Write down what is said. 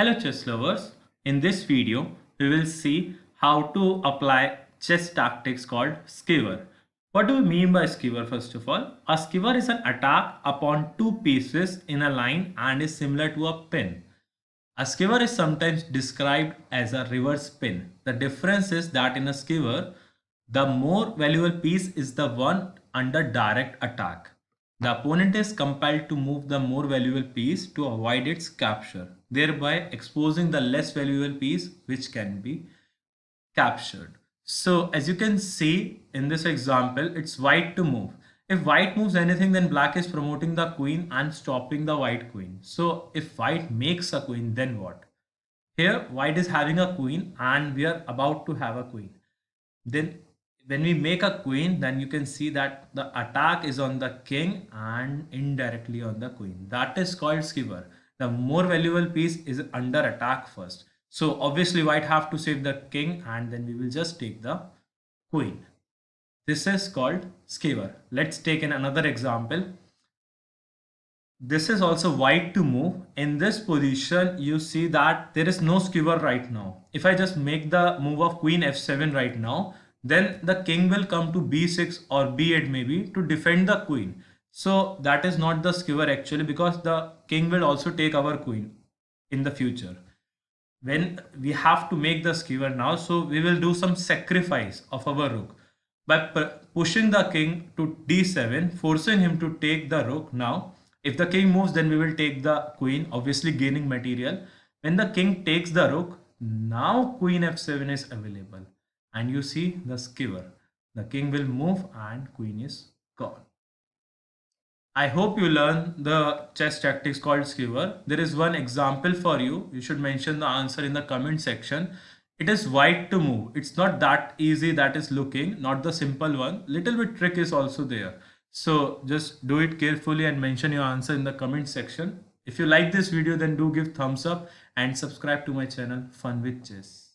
Hello chess lovers, in this video we will see how to apply chess tactics called skewer. What do we mean by skewer first of all? A skewer is an attack upon two pieces in a line and is similar to a pin. A skewer is sometimes described as a reverse pin. The difference is that in a skewer, the more valuable piece is the one under direct attack. The opponent is compelled to move the more valuable piece to avoid its capture, thereby exposing the less valuable piece which can be captured. So as you can see in this example, it's white to move. If white moves anything, then black is promoting the queen and stopping the white queen. So if white makes a queen, then what? Here white is having a queen and we are about to have a queen. Then when we make a queen, then you can see that the attack is on the king and indirectly on the queen. That is called skewer. The more valuable piece is under attack first. So obviously white have to save the king and then we will just take the queen. This is called skewer. Let's take another example. This is also white to move. In this position, you see that there is no skewer right now. If I just make the move of queen f7 right now, then the king will come to b6 or b8 maybe to defend the queen. So that is not the skewer actually, because the king will also take our queen in the future. When we have to make the skewer now, so we will do some sacrifice of our rook by pushing the king to d7, forcing him to take the rook. Now if the king moves, then we will take the queen, obviously gaining material. When the king takes the rook, now queen f7 is available and you see the skewer. The king will move and queen is gone. I hope you learn the chess tactics called skewer. There is one example for you. You should mention the answer in the comment section. It is white to move. It's not that easy that is looking, not the simple one. Little bit trick is also there. So just do it carefully and mention your answer in the comment section. If you like this video, then do give thumbs up and subscribe to my channel Fun with Chess.